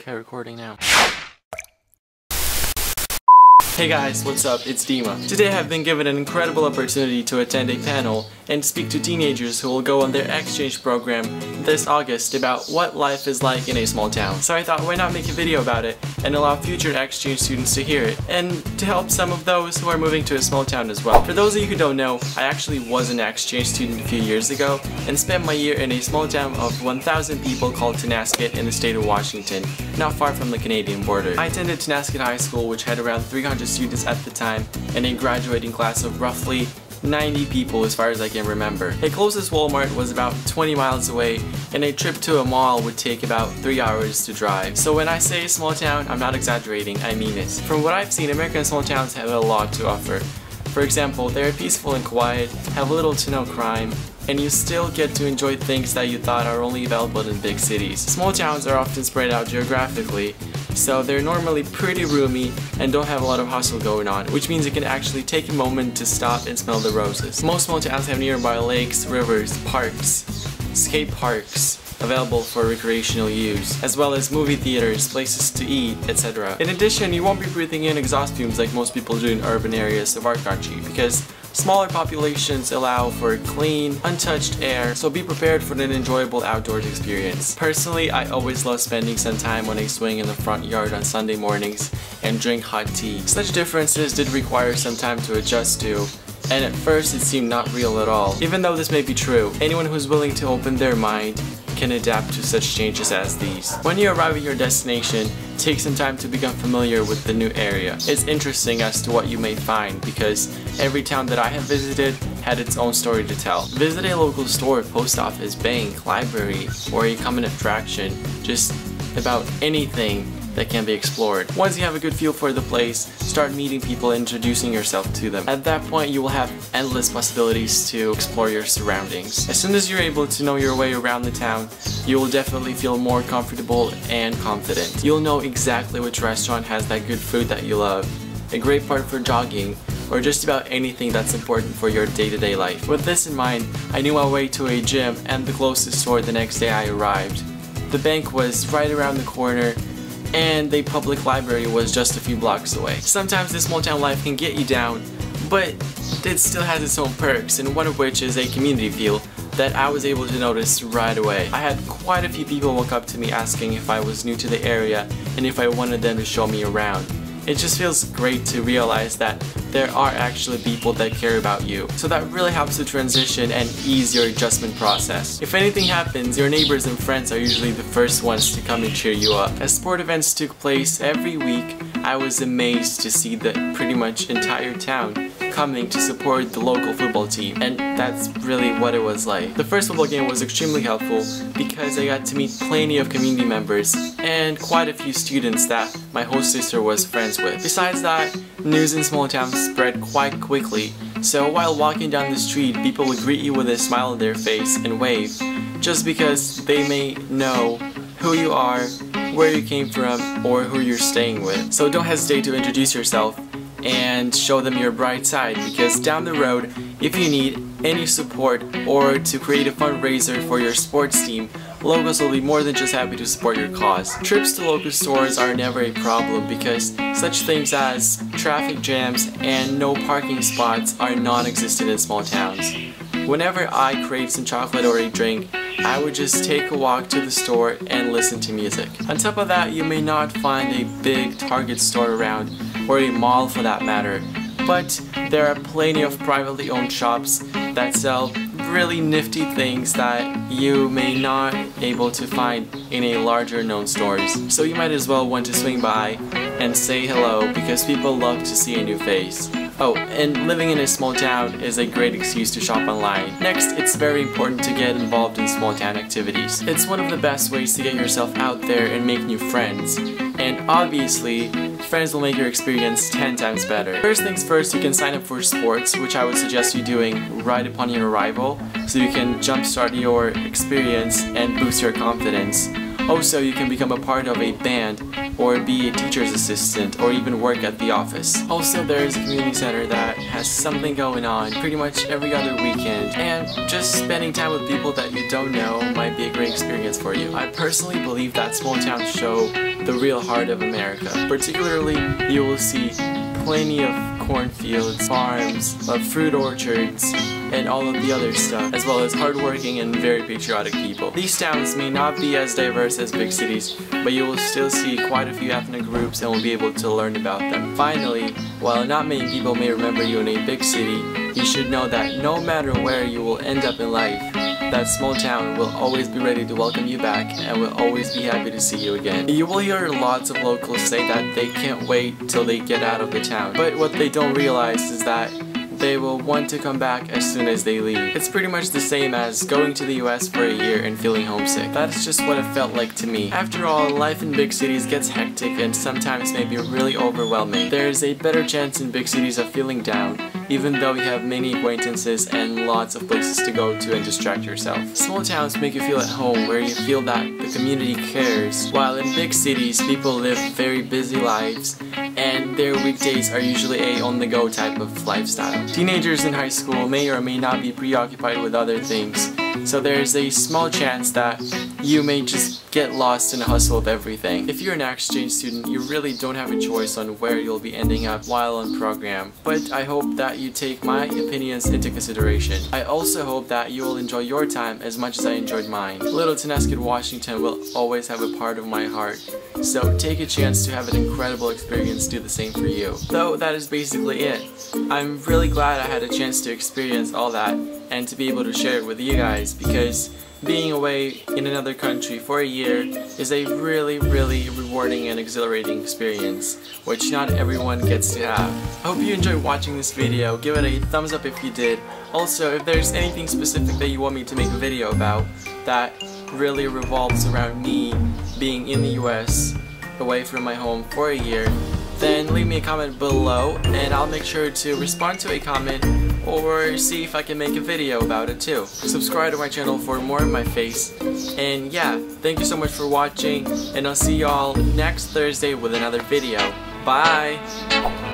Okay, recording now. Hey guys, what's up? It's Dima. Today I have been given an incredible opportunity to attend a panel and speak to teenagers who will go on their exchange program this August about what life is like in a small town. So I thought, why not make a video about it and allow future exchange students to hear it and to help some of those who are moving to a small town as well. For those of you who don't know, I actually was an exchange student a few years ago and spent my year in a small town of 1,000 people called Tonasket in the state of Washington, not far from the Canadian border. I attended Tonasket High School, which had around 300 students at the time and a graduating class of roughly 90 people as far as I can remember. A closest Walmart was about 20 miles away and a trip to a mall would take about 3 hours to drive. So when I say small town, I'm not exaggerating, I mean it. From what I've seen, American small towns have a lot to offer. For example, they're peaceful and quiet, have little to no crime, and you still get to enjoy things that you thought are only available in big cities. Small towns are often spread out geographically, so they're normally pretty roomy and don't have a lot of hustle going on, which means you can actually take a moment to stop and smell the roses. Most small towns have nearby lakes, rivers, parks, skate parks available for recreational use, as well as movie theaters, places to eat, etc. In addition, you won't be breathing in exhaust fumes like most people do in urban areas of our country, because smaller populations allow for clean, untouched air, so be prepared for an enjoyable outdoors experience. Personally, I always love spending some time on a swing in the front yard on Sunday mornings and drink hot tea. Such differences did require some time to adjust to, and at first it seemed not real at all. Even though this may be true, anyone who's willing to open their mind can adapt to such changes as these. When you arrive at your destination, take some time to become familiar with the new area. It's interesting as to what you may find because every town that I have visited had its own story to tell. Visit a local store, post office, bank, library, or a common attraction, just about anything that can be explored. Once you have a good feel for the place, start meeting people and introducing yourself to them. At that point, you will have endless possibilities to explore your surroundings. As soon as you're able to know your way around the town, you will definitely feel more comfortable and confident. You'll know exactly which restaurant has that good food that you love, a great park for jogging, or just about anything that's important for your day-to-day life. With this in mind, I knew my way to a gym and the closest store the next day I arrived. The bank was right around the corner, and the public library was just a few blocks away. Sometimes this small town life can get you down, but it still has its own perks, and one of which is a community feel that I was able to notice right away. I had quite a few people walk up to me asking if I was new to the area and if I wanted them to show me around. It just feels great to realize that there are actually people that care about you. So that really helps the transition and ease your adjustment process. If anything happens, your neighbors and friends are usually the first ones to come and cheer you up. As sport events took place every week, I was amazed to see the pretty much entire town coming to support the local football team, and that's really what it was like. The first football game was extremely helpful because I got to meet plenty of community members and quite a few students that my host sister was friends with. Besides that, news in small towns spread quite quickly, so while walking down the street, people would greet you with a smile on their face and wave, just because they may know who you are, where you came from, or who you're staying with. So don't hesitate to introduce yourself and show them your bright side, because down the road, if you need any support or to create a fundraiser for your sports team, locals will be more than just happy to support your cause. Trips to local stores are never a problem because such things as traffic jams and no parking spots are non-existent in small towns. Whenever I crave some chocolate or a drink, I would just take a walk to the store and listen to music. On top of that, you may not find a big Target store around, or a mall for that matter, but there are plenty of privately owned shops that sell really nifty things that you may not be able to find in a larger known stores. So you might as well want to swing by and say hello because people love to see a new face. Oh, and living in a small town is a great excuse to shop online. Next, it's very important to get involved in small town activities. It's one of the best ways to get yourself out there and make new friends. And obviously, friends will make your experience 10 times better. First things first, you can sign up for sports, which I would suggest you doing right upon your arrival, so you can jumpstart your experience and boost your confidence. Also, you can become a part of a band or be a teacher's assistant, or even work at the office. Also, there is a community center that has something going on pretty much every other weekend, and just spending time with people that you don't know might be a great experience for you. I personally believe that small towns show the real heart of America. Particularly, you will see plenty of cornfields, farms, fruit orchards, and all of the other stuff, as well as hardworking and very patriotic people. These towns may not be as diverse as big cities, but you will still see quite a few ethnic groups and will be able to learn about them. Finally, while not many people may remember you in a big city, you should know that no matter where you will end up in life, that small town will always be ready to welcome you back and will always be happy to see you again. You will hear lots of locals say that they can't wait till they get out of the town, but what they don't realize is that they will want to come back as soon as they leave. It's pretty much the same as going to the US for a year and feeling homesick. That's just what it felt like to me. After all, life in big cities gets hectic and sometimes may be really overwhelming. There's a better chance in big cities of feeling down, even though you have many acquaintances and lots of places to go to and distract yourself. Small towns make you feel at home, where you feel that the community cares, while in big cities, people live very busy lives and their weekdays are usually a on-the-go type of lifestyle. Teenagers in high school may or may not be preoccupied with other things, so there's a small chance that you may just get lost in the hustle of everything. If you're an exchange student, you really don't have a choice on where you'll be ending up while on program, but I hope that you take my opinions into consideration. I also hope that you will enjoy your time as much as I enjoyed mine. Little Tonasket, Washington will always have a part of my heart, so take a chance to have an incredible experience do the same for you. Though that is basically it. I'm really glad I had a chance to experience all that and to be able to share it with you guys, because being away in another country for a year is a really rewarding and exhilarating experience, which not everyone gets to have. I hope you enjoyed watching this video. Give it a thumbs up if you did. Also, if there's anything specific that you want me to make a video about that really revolves around me being in the US, away from my home for a year, then leave me a comment below and I'll make sure to respond to a comment or see if I can make a video about it too. Subscribe to my channel for more of my face. And yeah, thank you so much for watching, and I'll see y'all next Thursday with another video. Bye!